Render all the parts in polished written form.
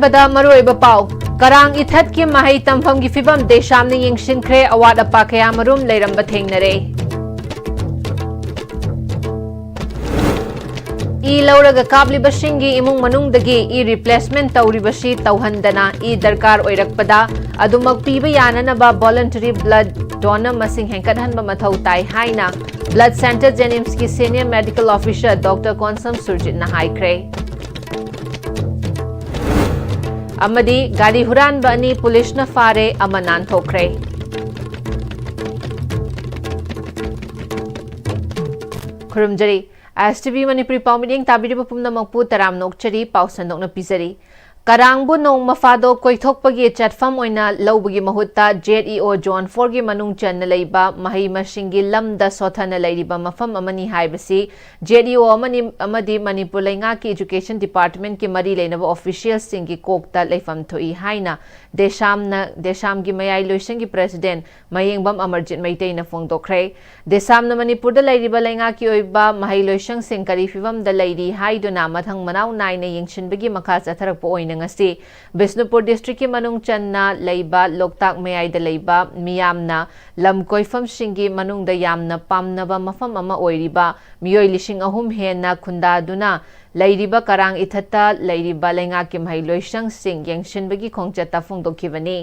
अहनबदा मरुइबा पाउ करांग इथत की महई तमफम की फिबम देशामने यिंगशिनख्रे अवाद अपा कया मरुम लेरंबा थेंगनरे ई लौरगा काबलिबसिंगी इमुंग मनुंगदगी ई रिप्लेसमेंट तौरिबसी तौहंदना ई दरकार ओइरकपदा अदुमक पीबा याननबा वॉलंटरी ब्लड डोनर मसिंग हेंकटहनबा मथौ ताई हाइना ब्लड सेंटर जेनिम्स की सीनियर मेडिकल ऑफिसर डॉक्टर कॉन्सम सुरजितना हाइख्रे अमदी गाड़ी हुरानबा अनि पुलिसना फारे अमा नानथोख्रे खुरुमजरी Pm-Istv Manipuri Pawmiling tabiriba pumnamakpu taram nokchari paw sandokna pizari Karangbu nong mafado koithokpagi chatfam oina lawbagi mahutta JEO Zone 4 gi manung channa leiba mahai masingi lamda sothana leiriba mafam amani haibasi JEO amadi Manipur Lainga ki Education Department ki mari leinaba officials singi kokta leifam thoi haina Desham gi mayai loisang gi president Mayengbam Amarjit Maitei na phongdokre Desam na Manipur da leiriba Lainga ki oiba mahai loisang singkari fibam da leiri haiduna mathang manaw nai na yingshinbagi makha chatharakpo oina ngasi Bisnupur district ki manung channa leiba loktak mayai da leiba miyamna lam koifam singi manung da yamna pamnaba mafam ama oiriba miyoi lishing ahum henna khundaduna leiriba karang ithata leiriba lenga ki mahai loisang sing yengshinbagi khongchata phongdokhibani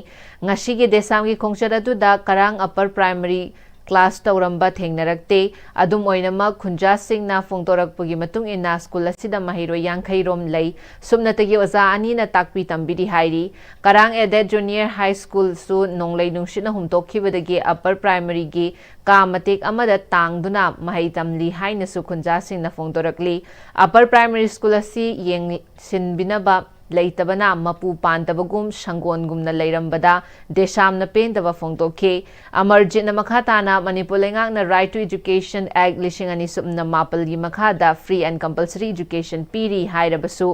ngasi gi desam gi khongchata du da karang upper primary class tauramba thengnarakte adum oinama khunja singna phongtorakpagi matung ina school asida mahiro yankhai rom lei sumnatagi oza ani na takpi tambiri hairi karang ede junior high school su nonglei nungshina humtokhibadagi upper primary gi ka matik amada tangduna mahai tamli haina su khunja singna phongtorakli upper primary school asi yeng sinbinaba leitabana mapu pantabagum sangongumna leirambada deshamna pendaba phongtokhe amarjitna makhatana Manipur Laingakna Right to Education Act lishing ani subna mapal gi makhada free and compulsory education piri hairabasu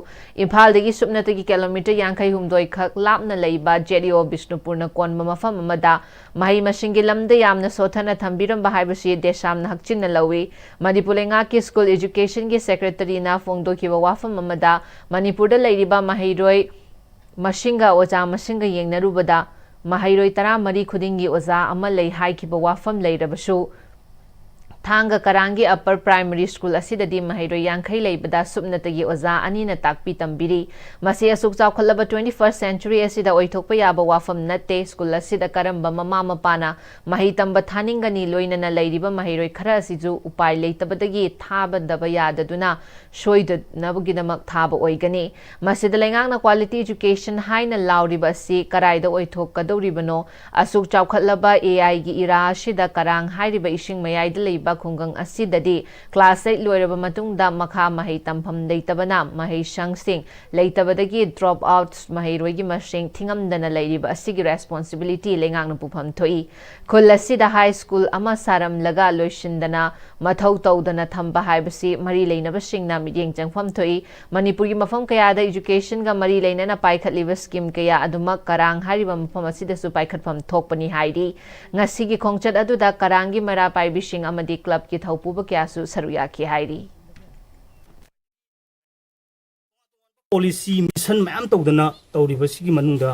imphal dagi subna tagi kilometer yankhai humdoi khak lapna leiba JEO Bisnupurna konma mafam amada mahai masingi lamda yamna sothana thambiramba haibasi deshamna hakchinna lawi Manipur Laingak school education gi secretary na phongdokhiba wafam amada Manipur da leiriba Mahairoi Mashinga Oza Mashinga Yengnarubada Mahairoi Tara Mari Kudingi Oza Amalei Haikiba Wafam Leirabasu Thanga Karangi Upper Primary School Asidadi Mahairoi Yankai Leibada Subnatagi Oza Anina Takpi Tambiri Masi Asuk Khalaba 21st century Asida Oitokpa Yaba Wafam Nate School Asida Karamba Mama Mapana Mahitamba Thaningani Loinana Leiriba Mahairoi Khara Asizu Upai Leitabadagi Thaba Dabaya Daduna Shoida Nabuginamak Thaba Oigani Masida Laingakna Quality Education Haina Lauriba Si Karaida Oitok Kadoribano Asuk Khalaba AI gi ira Shida Karang Hairiba Ishing Mayai Leiba Kungang asidadi class 8 loiraba matungda makha mahai tampham leitabana mahai shangsing leitabadagi drop outs mahai roigi masing thingamdana leiriba asigi responsibility lengangna pupham thoi khulasida high school ama saram laga loishindana mathau tawdana thamba haibasi mari leinaba singna midyeng changpham thoi Manipur gi mafam kaya da education ga mari leinana paikhatliba scheme kaya aduma karang hariba mafam asida su paikhatpham thokpani hairi ngasigi khongchat aduda karangi mara paibising amadi club ki thaupuba kyasu saruya ki hairi policy mission ma'am tawdana tawriba sigi manungda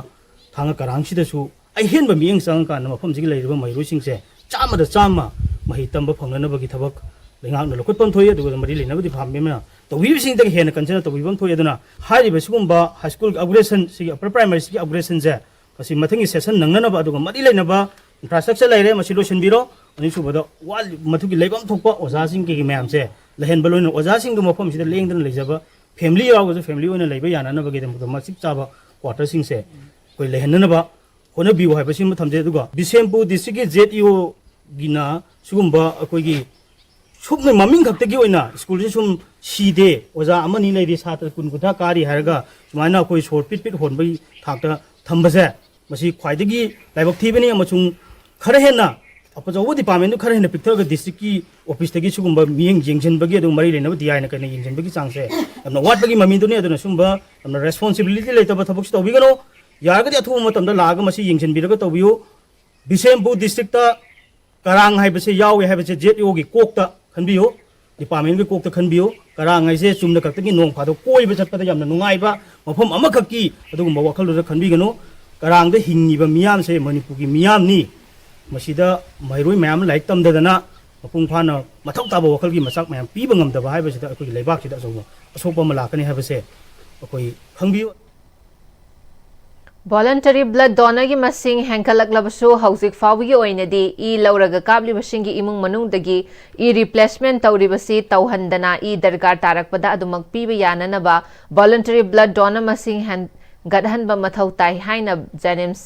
thanga karang sida su ai henba miyeng sang ka na mafam sigi leiriba mairo singse chama da chama mahi tamba phongnana bagi thabak lengak na lokot pam thoi adu mari leina badi pham mena tawi sing da hena kanchana tawi bam thoi aduna hairiba sigumba high school upgradation sigi upper primary sigi upgradation je kasi mathangi session nangnana ba adu mari leina ba infrastructure leire masilo biro ani subada wal mathuki leibam thokpa oza sing ki ma'am se lehen balon oza sing du mafam sida lengdan leijaba family yaw go family ona leiba yana na bagi dem masik chaba quarter sing se koi lehen na ba hona biu haiba sim thamje duga Bisempur district JEO gina sugumba akoi gi subme maming khakte gi oina school sum side oza amani leiri satra kun kutha kari haraga sumaina koi short pit honbai thakta thambase masi khwaidagi laibak thibani amachung khara hena apajau department khara hena picture district ki office tagi sugumba miyeng jengjen bagi adu mari lena badi aina kana jengjen bagi changse amna wat bagi mami duni aduna sumba amna responsibility leita ba thabuk sto bigano yarga athu matam da laga masi jengjen biraga tobiyo Bisempur district ta karang haibase yawe haibase JEO gi kokta khanbiyo department के Coke खनबियो Krang ऐसे Chumna खक्तगी नोंग fado कोई बचपद यामना नुंगाइबा मफम अमखक्की अदुगुम्बा वखल खनबिगनो करांग हिंगिबा मियाम से मणिपुर की मियाम नि मसीदा मैरोई ma'am like तमदना मपुंग फाना मथौ ताबा वखल की मसाक ma'am पीबा ngamdaba हाइबसिदा अखोई लेबाकसिदा असोबा असोपा मलाकनी हाइबसे अखोई खंगबियो Voluntary blood donor gi masing henkalaklabasu hauzik fawgi oinadi e lauraga kablibasingi imung manungdagi e replacement tawribasi tawhandana e dargar tarakpada adumak piba yananaba voluntary blood donor masing gadhanba mathau tai haina Janims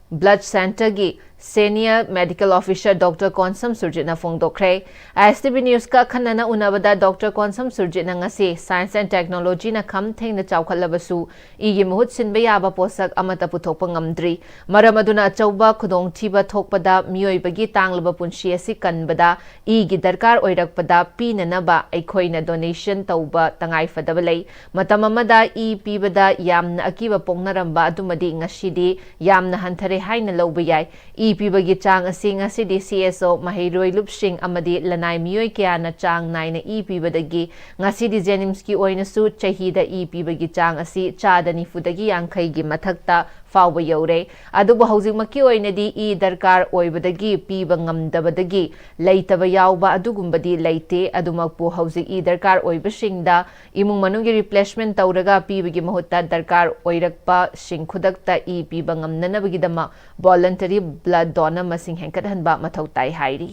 Blood Center gi Senior Medical Officer Dr. Konsam Surjitna Fongdokre ISTV News ka khanana unabada Dr. Konsam Surjitna ngasi Science and Technology na kham thengna chawkhalabasu igi muhut sinba yaba posak amata puthokpa ngamdri maramaduna chawba khudong thiba thokpada miyoibagi tanglaba punshi asi kanbada igi darkar oirakpada pinanaba aikhoina donation tawba tangai fadabalai matamamada e pibada yamna akiba pongnaramba adumadi ngashidi yamna hanthare haina lawbayai e pibagi chang asing asidi CSO Mahiroi Lupsing amadi lanai miyoi kya na chang naina e pibadagi ngasidi Janims ki oina su chahida e pibagi chang asi chadani fudagi yankai gi mathakta fawba yore adubu housing maki oinadi e darkar oibadagi piba ngamdabadagi leitaba yawba adugumbadi leite adumakpu housing e darkar oibasingda imung manungi replacement tawraga pibagi mahutta darkar oirakpa singkhudakta e piba ngamnanabagidama voluntary blood donor masing henkathanba mathau tai hairi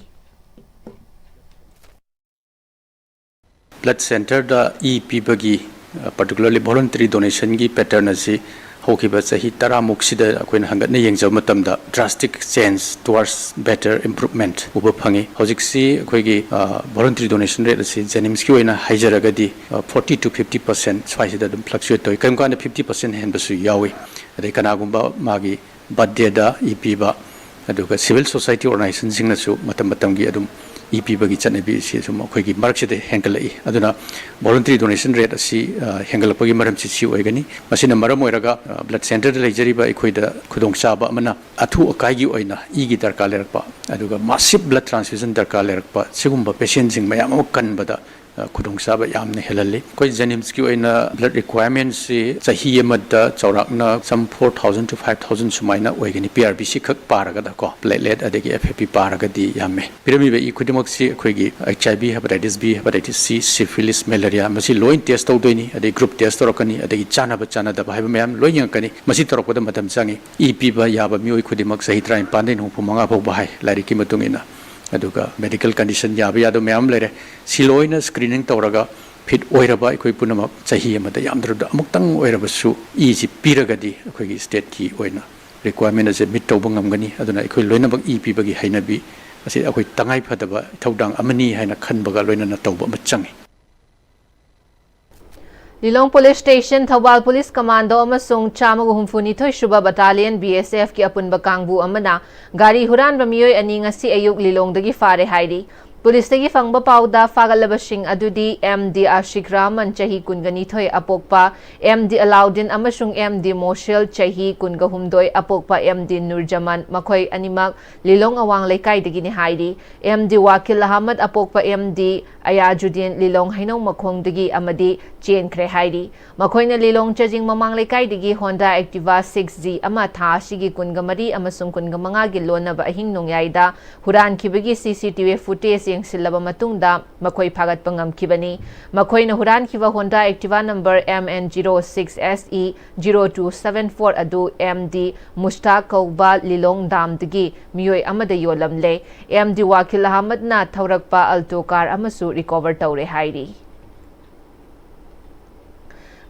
blood center da pibagi particularly voluntary donation gi pattern asi hokiba sahi tara muksida akoin hangatna yengjaw matamda drastic change towards better improvement uba phangi hojik si akoigi voluntary donation rate asi Janims ki oina haijaragadi 40 to 50% swaisida dum fluctuate toy kam kana 50% henbasu yawi adai kana gumba magi birthday da ipiba aduga civil society organization singnasu matam gi adum EPBagi chanabi si sum akhoi markside hengalai aduna voluntary donation rate asi hengalapagi maram chi si oigani masina maram oiraga blood center da leijari ba akhoi da khudong chaba amana athu akai gi oina e gi darka lerakpa aduga massive blood transfusion darka lerakpa sigumba patient sing mayam am kanbada khudong chaba yamna helalli koi Janims ki oina blood requirements si chahi amada chaurakna some 4000 to 5000 sumaina oigani PRBC khak paraga da ko platelet adegi FFP paraga di yamme pirami be ikhudimak si akhoi HIV hepatitis B hepatitis C syphilis malaria masi loin test tawdoini adegi group test torokani adegi chana da bhai mayam loin yakani masi torokda matam changi EP ba yaba mioi khudimak sahi train pandin hu manga bhau bahai lari ki matungina aduga medical condition yaba yado mayam lere siloina screening tawraga fit oiraba akhoi punama chahi amada yamdrda amuktang oirabasu e ji piragadi akhoi state ki oina requirement ase meet tawba ngamgani aduna akhoi loinabak e pibagi hainabi asi akhoi tangai phadaba thaudang amani haina khanbaga loinana tawba machangi Lilong Police Station Thawal Police Commando amasung chamagu humfunithoi shuba battalion BSF ki apunba kangbu amana gari huran bamiyoi ani ngasi ayuk Lilong dagi fare hairi Police dagi fangba pauda fagalabasing adudi MD Ashikraman chahi kungani thoi apokpa MD Alaudin amasung MD Moshel chahi kungahumdoi apokpa MD Nurjaman makhoi animak Lilong awang laikai dagi ni hairi MD Wakil Ahmad apokpa MD Ayajudin Lilong hainau makhong dagi amadi chen kre hairi makhoina Lilong chajing mamang laikai dagi Honda Activa 6G ama tha sigi kungamari amasung kungamanga gi lona ba ahing nongyai da huran kibagi CCTV footage yeng silaba matungda makhoi phagat pangam kibani makhoina huran kiba Honda Activa number MN06SE 0274 adu MD Mustaq Kauba Lilong dam dagi miyoi amada yolamle MD Wakil Ahmad na thaurakpa alto car amasu recover tawre hairi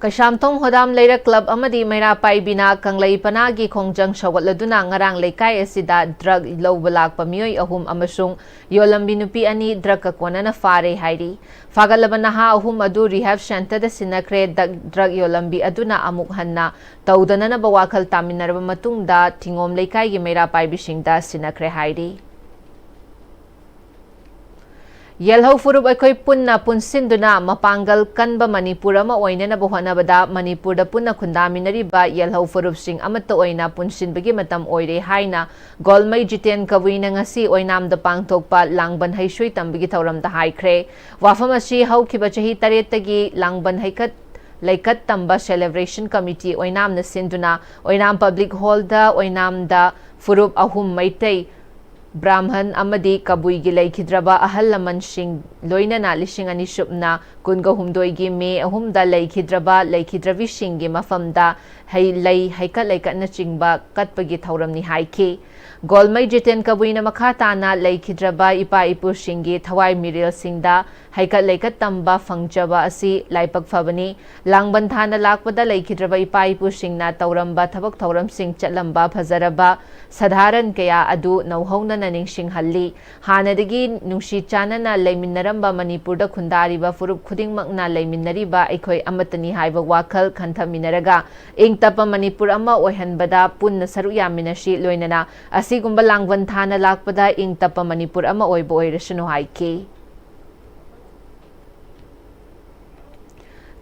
Kashamthong Hodam Leira Club amadi Maira Paibina Kanglai Panagi Khongjang Shawatladuna ngarang laikai asida drug lawbalak pamiyoi ahum amasung yolambi nupi ani drug kakwana na fare hairi fagalabana ha ahum adu rehab center da sinakre drug yolambi aduna amuk hanna tawdana na bawakal taminarba matungda thingom laikai gi Maira Paibisingda sinakre hairi Yelhau furup aikoi punna punsinduna mapangal kanba Manipur ama oinana bohanabada Manipur da punna khundaminari ba yelhau furup sing amatta oina punsinbagi matam oire haina golmai jiten kawina ngasi oinam da pangthokpa langban haisui tambagi thauram da haikre wafam asi haukiba chahi taretagi langban haikat Laikat Tamba Celebration Committee oinam na sinduna oinam public hall da oinam da furup ahum maitai Brahman amadi kabui gi laikhidraba ahal laman sing loinana lising ani shupna kunga humdoi gi me ahumda laikhidraba laikhidravi sing gi mafamda hai lai haika laikat na chingba katpagi thauram ni haike golmai jiten kabui na makhata na laikhidraba ipa ipu singi thawai miril singda haika laikat tamba fangchaba asi laipak fabani langban thana lakpada laikhidraba ipa ipu singna tauramba thabak thauram sing chatlamba phazaraba sadharan kaya adu nauhona naningsing halli hanadagi nungshi chanana laiminaramba Manipur da khundariba furup khudingmakna laiminariba aikoi amatani haiba wakhal khanthaminaraga ingtapa Manipur ama oihanbada punna saru yaminashi loinana asigumba langban thana lakpada ingtapa Manipur ama oibo oirasunu haike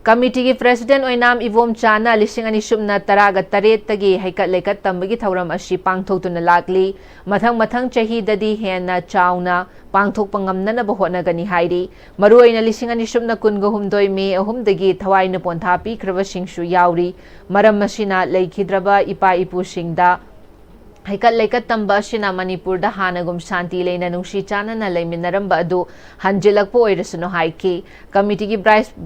Committee ki President oinam Ivom Chana lising ani subna taraga taret tagi haikat laikat tambagi thauram ashi pangthokuna lakli mathang chahi dadi hena chauna pangthok pangamna na bahona gani hairi maru aina lising ani subna kunga humdoi me ahum dagi thawai na pontha pi krava singshu yauri maram masina laikhidraba ipa ipu singda Haikat laikat tamba shina Manipur da hanagum shanti leina nungshi chana na laiminaramba adu hanjilakpo oirasunu haiki committee ki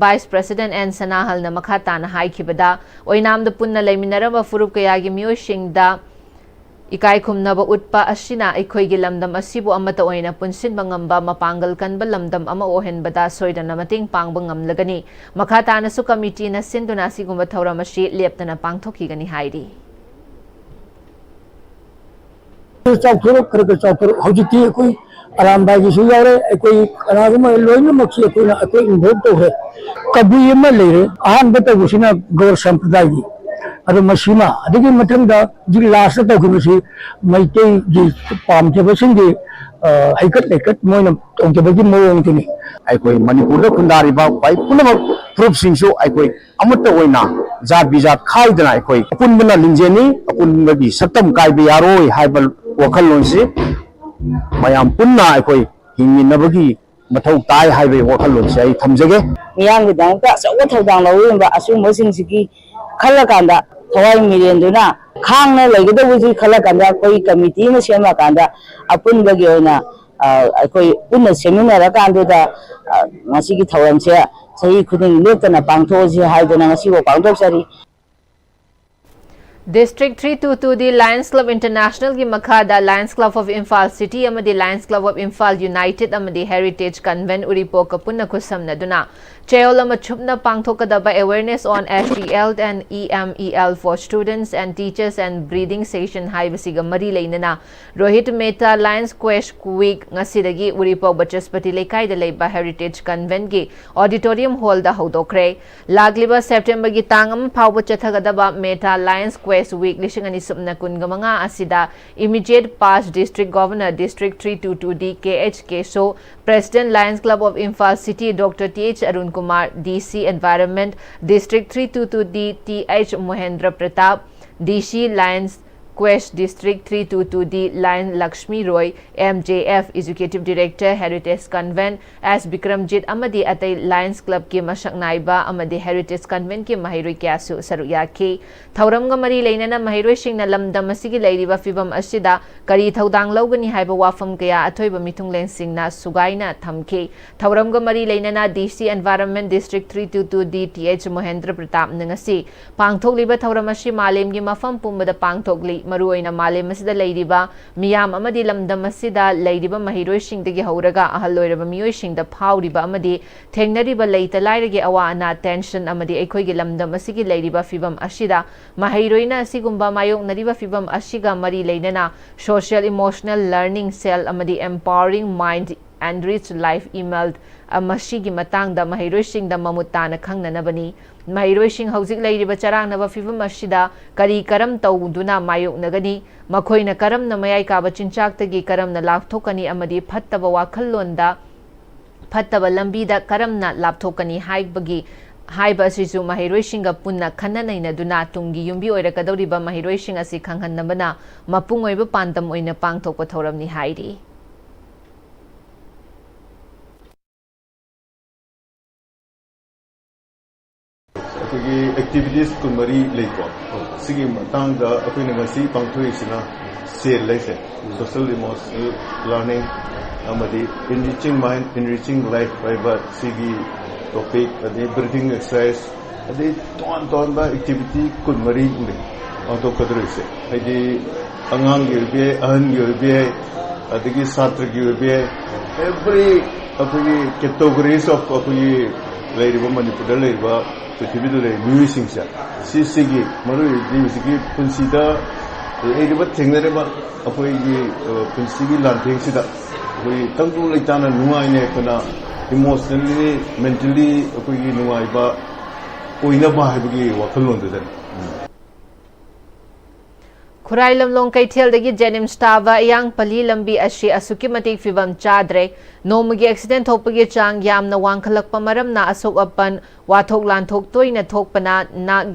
vice president and sanahal na makhata na haiki bada oinam da punna laiminaramba furup kaya gi miyo shingda ikai khumnaba utpa ashina aikoi gi lamdam asibu amata oina punsin bangamba mapangal kanba lamdam ama ohen bada soidana mating pangba ngamlagani makhata na su committee na sinduna sigumba thawramashi leptana pangthoki gani hairi Chauthuru kerja chauthuru hujiti koi alam bagi suyare koi anaguma loina makhi koi na koi involved to hai kabui ma lere ahan bata gusina gaur sampradaya adu masima adigi mathang da ji last ta gumasi maitei ji pamje basingi haikat laikat moina tongje bagi mawong tini aikoi Manipur da khundari ba pai punama proof singsu aikoi amata oina jat bijat khaidana aikoi punbana lingjeni punbagi satam kai bi yaroi haibal wakal lonsi mayam punna aikoi hinginabagi mathau tai haibe wakal lonsi ai thamjage miyang gi dang ta so thodang lawi ba asu mosing sigi khala kanda thawai mirenduna khang na legida buji khala kanda koi committee ma sema kanda apun bagi oina aikoi punna seminar kanda da ngasi gi thawam se sahi khuding leptana pangtho ji haidana ngasi wo pangthok sari District 322 di Lions Club International ki makhada Lions Club of Imphal City amadi Lions Club of Imphal United amadi Heritage Convent uripo kapunna kusamna duna Chayol ama chupna pangthokadaba awareness on HDL and EMEL for students and teachers and breathing session haibasiga mari leinana Rohit Mehta Lions Quest Week ngasidagi uripo Bachaspati Lekai da leiba Heritage Convent gi auditorium hall da hodokre lagliba September gi tangam phawba chathagadaba Mehta Lions Quest Week lising ani subna kunga manga asida immediate past District Governor District 322D KH Keso President Lions Club of Imphal City Dr. TH Arun Kumar DC Environment District 322D TH Mohendra Pratap DC Lions Quest District 322D Lion Lakshmi Roy MJF Executive Director Heritage Convent S Bikramjit amadi atai Lions Club ki masak naiba amadi Heritage Convent ki mahiroi kyasu saruya ki thauram ga mari leinana mahiroi singna lamdam asigi leiriba fibam asida kari thaudang lawgani haiba wafam kaya athoiba mitunglen singna sugaina thamki thauram ga mari leinana DC Environment District 322D TH Mohendra Pratap nangasi pangthokliba thauram asi malem gi mafam pumbada pangthokli maruoina malem asida leiriba miyam amadi lamdam asida leiriba mahiroi singdagi hauraga ahal loiraba miyoi singda phawriba amadi thengnariba leita lairage awa ana tension amadi aikhoigi lamdam asigi leiriba fibam asida mahiroina asigumba mayoknariba fibam asiga mari leinana social emotional learning cell amadi empowering mind enrich life emailed amashigi matangda mahiroisingda mamutana khangnanabani mahiroising hauzik leiriba charangnaba fibam asida kari karam tawduna mayoknagani makoina karam na mayai kaba chinchaktagi karam na lakthokani amadi phattaba wakhallonda ꯐꯠꯇꯕ ꯂꯝꯕꯤꯗ ꯀꯔꯝꯅ ꯂꯥꯞꯊꯣꯛꯀꯅꯤ ꯍꯥꯏꯕ ꯑꯁꯤꯁꯨ ꯃꯍꯩꯔꯣꯏꯁꯤꯡꯒ ꯄꯨꯟꯅ ꯈꯟꯅ ꯅꯩꯅꯗꯨꯅ ꯇꯨꯡꯒꯤ ꯌꯨꯝꯕꯤ ꯑꯣꯏꯔꯛꯀꯗꯧꯔꯤꯕ ꯃꯍꯩꯔꯣꯏꯁꯤꯡ ꯑꯁꯤ ꯈꯪꯍꯟꯅꯕꯅ ꯃꯄꯨꯡ ꯑꯣꯏꯕ ꯄꯥꯟꯗꯝ ꯑꯣꯏꯅ ꯄꯥꯡꯊꯣꯛꯄ ꯊꯧꯔꯝꯅꯤ ꯍꯥꯏꯔꯤ꯫ activities kunmari leiko sigi matangda akoina ngasi pangthoisina sale laise social emotional learning amadi enriching mind enriching life by sigi topic adi breathing exercise adi ton ba activity kunmari ule auto kadroise adi angang girbe ahan girbe adigi satra girbe every apagi categories of apagi laiba manipur laiba ꯄ꯭ꯔꯤꯊꯤꯕꯤꯗ ꯂꯩ ꯃꯤꯑꯣꯏꯁꯤꯡꯁꯦ ꯁꯤꯒꯤ ꯃꯔꯨꯑꯣꯏꯕ ꯄꯨꯟꯁꯤꯗ ꯂꯩꯔꯤꯕ ꯊꯦꯡꯅꯔꯤꯕ ꯑꯩꯈꯣꯏꯒꯤ ꯄꯨꯟꯁꯤꯒꯤ ꯂꯥꯟꯊꯦꯡꯁꯤꯗ ꯑꯩꯈꯣꯏ ꯇꯪꯗꯨ ꯂꯩꯇꯥꯅ ꯅꯨꯡꯉꯥꯏꯅ ꯑꯩꯈꯣꯏꯅ ꯏꯃꯣꯁꯅꯦꯜꯂꯤ ꯃꯦꯟꯇꯦꯜꯂꯤ ꯑꯩꯈꯣꯏꯒꯤ ꯅꯨꯡꯉꯥꯏꯕ ꯑꯣꯏꯅꯕ ꯍꯥꯏꯕꯒꯤ ꯋꯥꯈꯜꯂꯣꯟꯗꯨꯗꯅꯤ꯫ ꯈꯨꯔꯥꯏ ꯂꯝꯂꯣꯡ ꯀꯩꯊꯦꯜꯗꯒꯤ ꯖꯦꯅꯤꯝꯁ ꯇꯥꯕ ꯑꯌꯥꯡꯄꯜꯂꯤ ꯂꯝꯕꯤ ꯑꯁꯤ ꯑꯁꯨꯛꯀꯤ ꯃꯇꯤꯛ ꯐꯤꯕꯝ ꯆꯥꯗ꯭ꯔꯦ꯫ ꯅꯣꯡꯃꯒꯤ ꯑꯦꯛꯁꯤꯗꯦꯟꯠ ꯊꯣꯛꯄꯒꯤ ꯆꯥꯡ ꯌꯥꯝꯅ ꯋꯥꯡꯈꯠꯂꯛꯄ ꯃꯔꯝꯅ ꯑꯁꯣꯛ ꯑꯄꯟ ꯋꯥꯊꯣꯛ ꯂꯥꯟꯊꯣꯛ ꯇꯣꯏꯅ ꯊꯣꯛꯄꯅ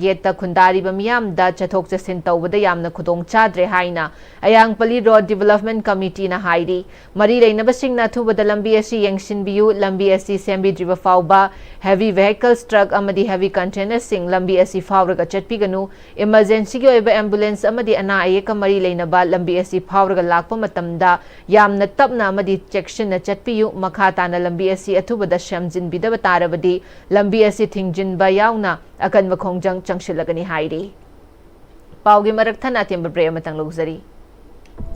ꯒꯦꯠꯇ ꯈꯨꯟꯗꯥꯔꯤꯕ ꯃꯤꯌꯥꯝꯗ ꯆꯠꯊꯣꯛ ꯆꯠꯁꯤꯟ ꯇꯧꯕꯗ ꯌꯥꯝꯅ ꯈꯨꯗꯣꯡ ꯆꯥꯗ꯭ꯔꯦ ꯍꯥꯏꯅ ꯑꯌꯥꯡꯄꯜꯂꯤ ꯔꯣꯗ ꯗꯤꯚꯦꯂꯞꯃꯦꯟꯠ ꯀꯃꯤꯇꯤꯅ ꯍꯥꯏꯔꯤ꯫ ꯃꯔꯤ ꯂꯩꯅꯕꯁꯤꯡꯅ ꯑꯊꯨꯕꯗ ꯂꯝꯕꯤ ꯑꯁꯤ ꯌꯦꯡꯁꯤꯟꯕꯤꯌꯨ, ꯂꯝꯕꯤ ꯑꯁꯤ ꯁꯦꯝꯕꯤꯗ꯭ꯔꯤꯕ ꯐꯥꯎꯕ ꯍꯦꯚꯤ ꯚꯦꯍꯤꯀꯜꯁ, ꯇ꯭ꯔꯛ ꯑꯃꯗꯤ ꯍꯦꯚꯤ ꯀꯟꯇꯦꯅꯔꯁꯤꯡ ꯂꯝꯕꯤ ꯑꯁꯤ ꯐꯥꯎꯔꯒ ꯆꯠꯄꯤꯒꯅꯨ, ꯏꯃꯔꯖꯦꯟꯁꯤꯒꯤ ꯑꯣꯏꯕ ꯑꯦꯝꯕꯨꯂꯦꯟꯁ ꯑꯃꯗꯤ ꯑꯅꯥ ꯑꯌꯦꯛꯀ ꯃꯔꯤ ꯂꯩꯅꯕ ꯂꯝꯕꯤ ꯑꯁꯤ ꯐꯥꯎꯔꯒ ꯂꯥꯛꯄ ꯃꯇꯝꯗ ꯌꯥꯝꯅ ꯇꯞꯅ ꯑꯃꯗꯤ ꯆꯦꯛꯁꯤꯟꯅ ꯆꯠꯄꯤꯌꯨ, ꯃꯈꯥ ꯇꯥꯅ ꯂꯝꯕꯤ ꯑꯁꯤ ꯑꯊꯨꯕꯗ ꯁꯦꯝꯖꯤꯟꯕꯤꯗꯕ ꯇꯥꯔꯕꯗꯤ ꯂꯝꯕꯤ ꯑꯁꯤ ꯊꯤꯡꯖꯤꯟꯕ ꯌꯥꯎꯅ ꯑꯀꯟꯕ ꯈꯣꯡꯖꯪ ꯆꯪꯁꯤꯜꯂꯒꯅꯤ ꯍꯥꯏꯔꯤ꯫ ꯄꯥꯎꯒꯤ ꯃꯔꯛ ꯊꯟꯅ ꯑꯇꯦꯟꯕ ꯕ꯭ꯔꯦꯛ ꯑꯃꯇꯪ ꯂꯧꯖꯔꯤ꯫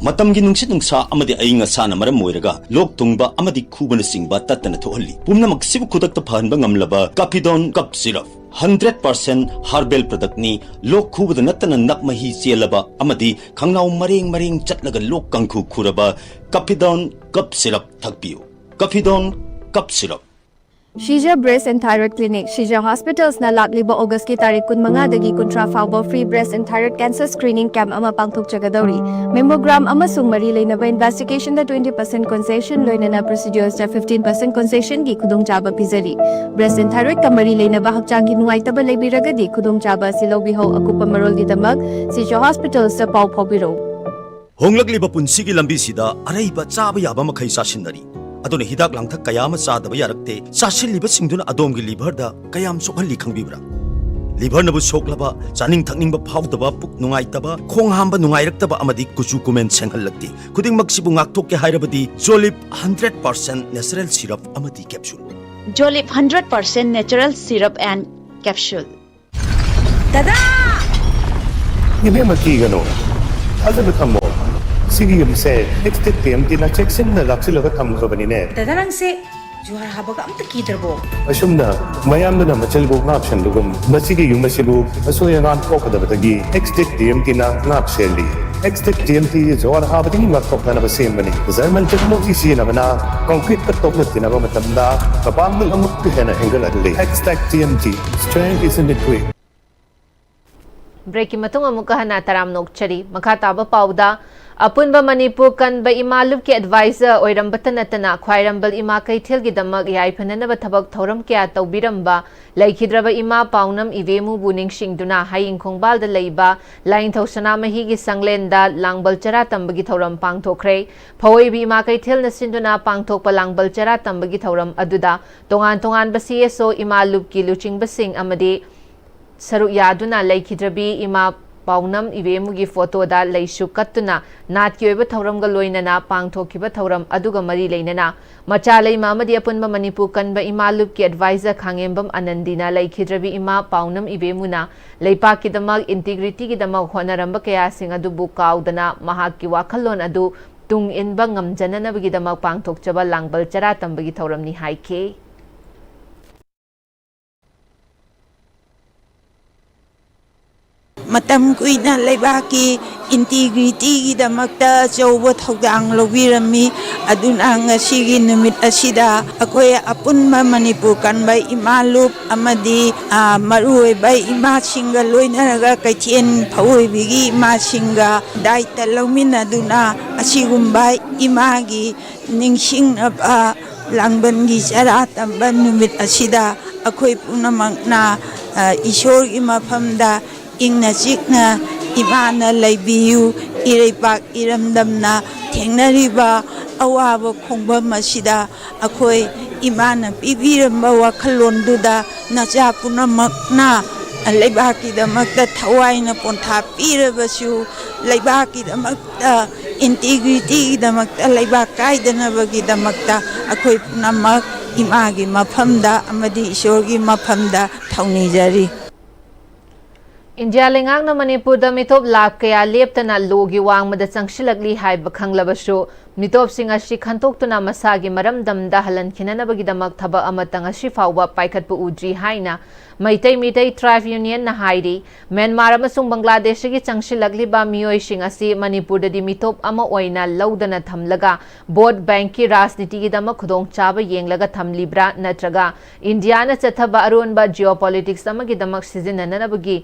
ꯃꯇꯝꯒꯤ ꯅꯨꯡꯁꯤꯠ ꯅꯨꯡꯁꯥ ꯑꯃꯗꯤ ꯑꯏꯪ ꯑꯁꯥꯅ ꯃꯔꯝ ꯑꯣꯏꯔꯒ ꯂꯣꯛ ꯊꯨꯡꯕ ꯑꯃꯗꯤ ꯈꯨꯕꯅꯆꯤꯡꯕ ꯇꯠꯇꯅ ꯊꯣꯛꯍꯜꯂꯤ꯫ ꯄꯨꯝꯅꯃꯛꯁꯤꯕꯨ ꯈꯨꯗꯛꯇ ꯐꯍꯟꯕ ꯉꯝꯂꯕ ꯀꯐꯤꯗꯣꯟ ꯀꯞ ꯁꯤꯔꯞ 100% ꯍꯥꯔꯕꯦꯜ ꯄ꯭ꯔꯗꯛꯅꯤ꯫ ꯂꯣꯛ ꯈꯨꯕꯗ ꯅꯠꯇꯅ ꯅꯞ ꯃꯍꯤ ꯆꯦꯜꯂꯕ ꯑꯃꯗꯤ ꯈꯪꯅꯥꯎ ꯃꯔꯦꯡ ꯆꯠꯂꯒ ꯂꯣꯛ ꯀꯪꯈꯨ ꯈꯨꯔꯕ ꯀꯐꯤꯗꯣꯟ ꯀꯞ ꯁꯤꯔꯞ ꯊꯛꯄꯤꯌꯨ꯫ ꯀꯐꯤꯗꯣꯟ cough syrup. Shija breast and thyroid clinic Shija ꯍꯣꯁꯄꯤꯇꯥꯜꯁꯅ ꯂꯥꯛꯂꯤꯕ ꯑꯣꯒꯁꯀꯤ ꯇꯥꯔꯤꯛ 15ꯗꯒꯤ 30 ꯐꯥꯎꯕ free breast and thyroid cancer screening camp ꯑꯃ ꯄꯥꯡꯊꯣꯛꯆꯒꯗꯧꯔꯤ꯫ ꯃꯦꯃꯣꯒ꯭ꯔꯥꯝ ꯑꯃꯁꯨꯡ ꯃꯔꯤ ꯂꯩꯅꯕ ꯏꯟꯚꯦꯁꯇꯤꯒꯦꯁꯟꯗ 20% ꯀꯟꯁꯦꯁꯟ ꯂꯣꯏꯅꯅ ꯄ꯭ꯔꯣꯁꯤꯗ꯭ꯌꯨꯔꯁꯇ 15% ꯀꯟꯁꯦꯁꯟꯒꯤ ꯈꯨꯗꯣꯡꯆꯥꯕ ꯄꯤꯖꯔꯤ꯫ ꯕ꯭ꯔꯦꯁ ꯑꯦꯟ ꯊꯥꯏꯔꯣꯏꯗꯀ ꯃꯔꯤ ꯂꯩꯅꯕ ꯍꯛꯆꯥꯡꯒꯤ ꯅꯨꯡꯉꯥꯏꯇꯕ ꯂꯩꯕꯤꯔꯒꯗꯤ ꯈꯨꯗꯣꯡꯆꯥꯕ ꯑꯁꯤ ꯂꯧꯕꯤꯍꯧ꯫ ꯑꯀꯨꯞꯄ ꯃꯔꯣꯜꯒꯤꯗꯃꯛ ꯁꯤꯖ ꯍꯣꯁꯄꯤꯇꯥꯜꯁꯇ ꯄꯥꯎ ꯐꯥꯎꯕꯤꯔꯧ꯫ ꯍꯣꯡꯂꯛꯂꯤꯕ ꯄꯨꯟꯁꯤꯒꯤ ꯂꯝꯕꯤꯁꯤꯗ ꯑꯔꯩꯕ ꯆꯥꯕ ꯌꯥꯕ ꯃꯈꯩ ꯆꯥꯁꯤꯟꯅꯔꯤ꯫ ꯑꯗꯨꯅ ꯍꯤꯗꯥꯛ ꯂꯥꯡꯊꯛ ꯀꯌꯥ ꯑꯃ ꯆꯥꯗꯕ ꯌꯥꯔꯛꯇꯦ꯫ ꯆꯥꯁꯤꯜꯂꯤꯕꯁꯤꯡꯗꯨꯅ ꯑꯗꯣꯝꯒꯤ ꯂꯤꯚꯔꯗ ꯀꯌꯥꯝ ꯁꯣꯛꯍꯜꯂꯤ ꯈꯪꯕꯤꯕ꯭ꯔꯥ? ꯂꯤꯚꯔꯅꯕꯨ ꯁꯣꯛꯂꯕ, ꯆꯥꯅꯤꯡ ꯊꯛꯅꯤꯡꯕ ꯐꯥꯎꯗꯕ, ꯄꯨꯛ ꯅꯨꯡꯉꯥꯏꯇꯕ, ꯈꯣꯡ ꯍꯥꯝꯕ ꯅꯨꯡꯉꯥꯏꯔꯛꯇꯕ ꯑꯃꯗꯤ ꯀꯨꯆꯨ ꯀꯨꯃꯦꯟ ꯁꯦꯡꯍꯜꯂꯛꯇꯦ꯫ ꯈꯨꯗꯤꯡꯃꯛꯁꯤꯕꯨ ꯉꯥꯛꯊꯣꯛꯀꯦ ꯍꯥꯏꯔꯕꯗꯤ ꯖꯣꯂꯤꯞ 100% ꯅꯦꯆꯔꯦꯜ ꯁꯤꯔꯞ ꯑꯃꯗꯤ capsule. Jolip 100% natural syrup and capsule. Dada! Ibema kigano. Azaba thammo. Sigi yumse next TMT na checksin na laksilaga thamkhabanine. Dada nangse juhar habaga amta kidrabo. Asumna mayamna machalbo ngapshan lugum masigi yumasibu asoyangan kokadabadagi next TMT na ngapseli. Next TMT juhar habadi ngakokna na basembani. Zaman technology sina bana concrete ka tokna tinaba matamda kapamul amuk hena angle adli. Next TMT strength is in the way. Break की मतुंग अमुका हना तराम नोकचरी मखा ताबा पाउदा अपुनबा मणिपुर कनबा इमालुप के adviser ओइरंबत नतना ख्वाइरंबल इमा कैथेल की दमक याइफननबा थबक थौरम क्या तौबिरंबा लैखिद्रबा इमा पाउनम इवेमु बुनिंगसिंगदुना हायिंग खोंगबालदा लैबा लाइंथौ सनामही की संगलेंदा लांगबल चरा तंबगी थौरम पांगथोखरे फवैबी इमा कैथेल नसिंदुना पांगथोकपा लांगबल चरा तंबगी थौरम अदुदा तोंगान तोंगान बसीएसओ इमालुप की लुचिंगबसिंग अमदी सरुक यादुना लैखिद्रबी इमा पाउनम इवेमुगी फोटोदा लैसु कत्तुना नाट की ओइबा थौरमगा लोइनना पांगथोखिबा थौरम अदुगा मरी लैनना मचा लैमा अमदी अपुनबा मणिपुर कनबा इमालुप की एडवाइजर खांगेंबम आनंदीना लैखिद्रबी इमा पाउनम इवेमुना लैपाकिदमक इंटीग्रिटीगिदमक होनरंबा कयासिंग अदुबु काउदना महाक्की वाखल्लोन अदु तुंग इनबा ngamjananabagidamक पांगथोकचबा लांगबल चरा तंबगी थौरमनी हाइखे। ꯃꯇꯝ ꯀꯨꯏꯅ ꯂꯩꯕꯥꯛꯀꯤ ꯏꯟꯇꯤꯒ꯭ꯔꯤꯇꯤꯒꯤꯗꯃꯛꯇ ꯑꯆꯧꯕ ꯊꯧꯗꯥꯡ ꯂꯧꯕꯤꯔꯝꯃꯤ꯫ ꯑꯗꯨꯅ ꯉꯁꯤꯒꯤ ꯅꯨꯃꯤꯠ ꯑꯁꯤꯗ ꯑꯩꯈꯣꯏ ꯑꯄꯨꯟꯕ ꯃꯅꯤꯄꯨꯔ ꯀꯟꯕ ꯏꯃꯥꯂꯨꯞ ꯑꯃꯗꯤ ꯃꯔꯨꯑꯣꯏꯕ ꯏꯃꯥꯁꯤꯡꯒ ꯂꯣꯏꯅꯔꯒ ꯀꯩꯊꯦꯜ ꯐꯧꯑꯣꯏꯕꯤꯒꯤ ꯏꯃꯥꯁꯤꯡꯒ ꯗꯥꯏꯇ ꯂꯧꯃꯤꯟꯅꯗꯨꯅ ꯑꯁꯤꯒꯨꯝꯕ ꯏꯃꯥꯒꯤ ꯅꯤꯡꯁꯤꯡꯅꯕ ꯂꯥꯡꯕꯟꯒꯤ ꯆꯔꯥ ꯇꯝꯕ ꯅꯨꯃꯤꯠ ꯑꯁꯤꯗ ꯑꯩꯈꯣꯏ ꯄꯨꯝꯅꯃꯛꯅ ꯏꯁꯣꯔꯒꯤ ꯃꯐꯝꯗ ꯏꯪꯅ ꯆꯤꯛꯅ ꯏꯃꯥꯅ ꯂꯩꯕꯤꯌꯨ ꯏꯔꯩꯄꯥꯛ ꯏꯔꯝꯗꯝꯅ ꯊꯦꯡꯅꯔꯤꯕ ꯑꯋꯥꯕ ꯈꯣꯡꯕꯝ ꯑꯁꯤꯗ ꯑꯩꯈꯣꯏ ꯏꯃꯥꯅ ꯄꯤꯕꯤꯔꯝꯕ ꯋꯥꯈꯜꯂꯣꯟꯗꯨꯗ ꯅꯆꯥ ꯄꯨꯝꯅꯃꯛꯅ ꯂꯩꯕꯥꯛꯀꯤꯗꯃꯛꯇ ꯊꯋꯥꯏꯅ ꯄꯣꯟꯊꯥ ꯄꯤꯔꯕꯁꯨ ꯂꯩꯕꯥꯛꯀꯤꯗꯃꯛꯇ ꯏꯟꯇꯤꯒ꯭ꯔꯤꯇꯤꯒꯤꯗꯃꯛꯇ ꯂꯩꯕꯥꯛ ꯀꯥꯏꯗꯅꯕꯒꯤꯗꯃꯛꯇ ꯑꯩꯈꯣꯏ ꯄꯨꯝꯅꯃꯛ ꯏꯃꯥꯒꯤ ꯃꯐꯝꯗ ꯑꯃꯗꯤ ꯏꯁꯣꯔꯒꯤ ꯃꯐꯝꯗ ꯊꯧꯅꯤꯖꯔꯤ India lengakna Manipurda mitop lap kaya leptana logi wangmada changsilakli haiba khanglabashu mitop sing asi khantoktuna masagi maramdamda halankinanabagidamak thaba amatang asi fawba paikhatpu udri haina Maitai Tribe Union na hairi Myanmar amasung Bangladesh gi changsilakli ba miyoi sing asi Manipurda di mitop ama oina laudana thamlaga board bank ki rajniti gi damak khudong chaba yenglaga thamlibra natraga India na chathaba arunba geopolitics amagi damak sizinanabagi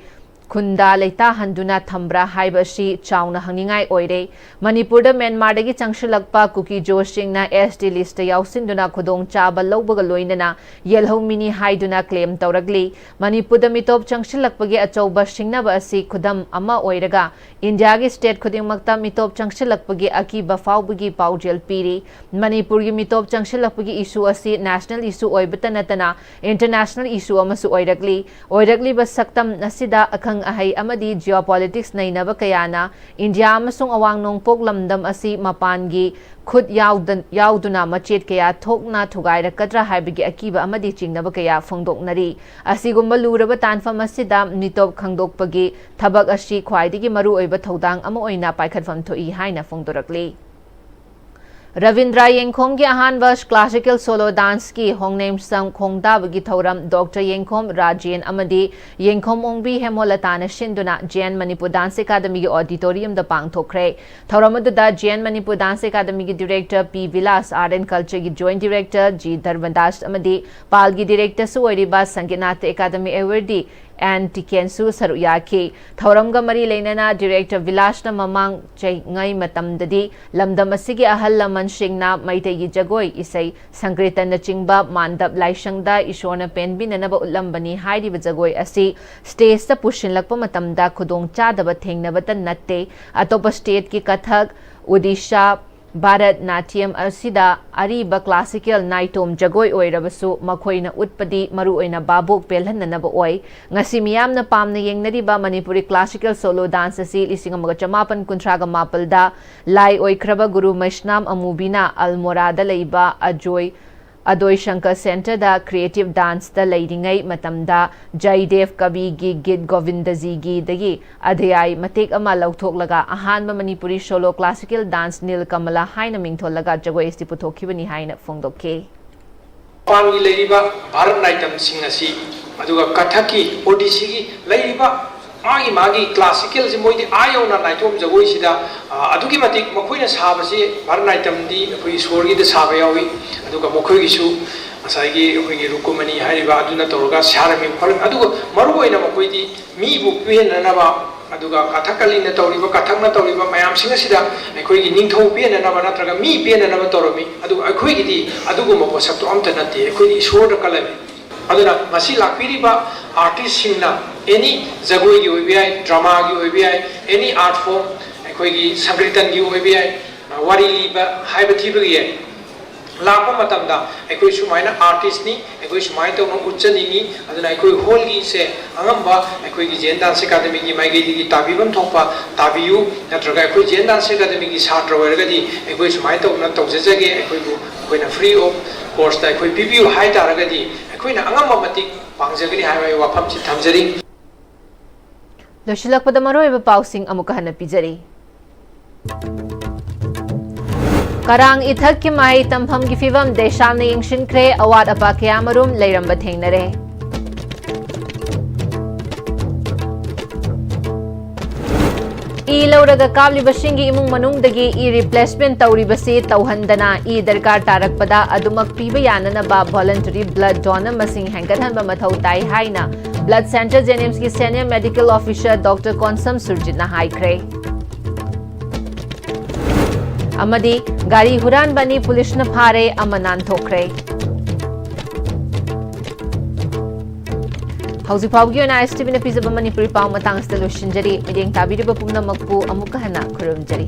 Kunda leita handuna thambra haibashi chauna hangingai oire Manipurda Myanmar dagi changshilakpa Kuki Joshing na SD list yausinduna khudong chaba lawbaga loinana yelho mini haiduna claim tawragli Manipurda mitop changshilakpagi achauba singnaba asi khudam ama oiraga India gi state khudingmakta mitop changshilakpagi akiba fawbagi paujel piri Manipur gi mitop changshilakpagi issue asi national issue oibata natana international issue amasu oiragli basaktam nasida akang ahay amadi geopolitics na inaba kayana India amasung awang nongpok lamdam asi mapangi khud yauduna machet kaya thokna thugairаккадra haibagi akiba amadi chingnaba kaya phongdoknari asigumba luraba tanfam asida mitop khangdokpagi thabak asi khwaidigi maru oiba thodang ama oina paikhatfam thoi haina phongdorakli Ravindra Yengkhom ki ahan verse classical solo dance ki hongname sang khongda bagi thoram Dr. Yengkhom Rajen amadi Yengkhom Ongbi Hemolatana Shinduna Jain Manipur Dance Academy ki auditorium da pangthokre thoramadda Jain Manipur Dance Academy ki director P Vilas Art and Culture ki joint director G Dharmandas amadi Pal ki director su oiriba Sanginat Academy awardee and Tikensu Saruyaki Thoramga Mari Lenana director Vilashna Mamang Chay Ngai Matamdadi Lamdam Asigi Ahal Laman Shingna Maitegi Jagoi Isay Sankritan na Chingba Mandap Laishangda Ishona Penbin Nanaba Ulambani Haidi Jagoi Asi stage sa Pushin Lakpa Matamda Kudong Chadaba Thengnabatan Natte Atopa state ki Kathak Odisha Bharat Natyam asida ariba classical naitom jagoi oirabasu makhoina utpadi maru oina babok pelhananaba oi ngasi miyamna pamna yengnariba Manipuri classical solo dance asi 1958 da lai oikraba Guru Maishnam Amubina Almorada leiba Adoy Shankar Center da Creative Dance da Leidingai Matamda Jaidev Kavi gi Git Govindaji gi dagi Adhyay Matek ama lauthoklaga ahanba Manipuri solo classical dance Nil Kamala haina mingtholaga jagoi esti puthokibani haina phongdokke Pangi leiriba Bharat Natyam sing asi aduga Kathaki Odissi gi leiriba magi classical ji moidi ayona naitom jagoi sida adugi matik makoina sabasi Bharat Natyam di khoi sorgi da saba yawi aduga mokoi gi su asai gi khoi gi rukumani hariba aduna toroga sarami phol aduga maru oina makoi di mi bu pena na ba aduga kathakali na tawriba kathakna tawriba mayam singa sida khoi gi ningthau pena na ba natraga mi pena na ba toromi aduga khoi gi di aduga mako sakto amta nate khoi gi sor da kalami aduna masi lakpiriba artist singna any jagoi gi oibi drama gi oibi any art form khoi gi sankritan gi oibi wari liba haibati bi lapa matamda khoi sumaina artist ni khoi sumai to no uchani ni aduna khoi hall gi se angamba khoi gi Jain Dance Academy gi mai gi tabibam thokpa tabiyu natraga khoi Jain Dance Academy gi satra oiraga di khoi sumai to na tawjajage khoi bu khoi na free of course ta khoi pibiu hai taraga di khoi na angamba matik pangjagri hai wafam chi thamjari Loshilakpada maroiba pausing amuka hana pijari Karang ithak ki mai tampham gi fivam deshamna yingshinkre awat apa kayamarum leiramba thengnare Ilauraga kabli basingi imung manungdagi replacement tawribasi tawhandana darkar tarakpada adumak piba yanana ba voluntary blood donor masing henggathanba mathau tai haina Blood Center Jenims ki senior medical officer Dr. Konsam Surjit na haikre amadi gari huran bani police na phare amanan thokre hausi phawgi ona STV na pizaba Manipuri paw matang sta losinjari mideng tabiriba pumna makpu amuka hana khurum jari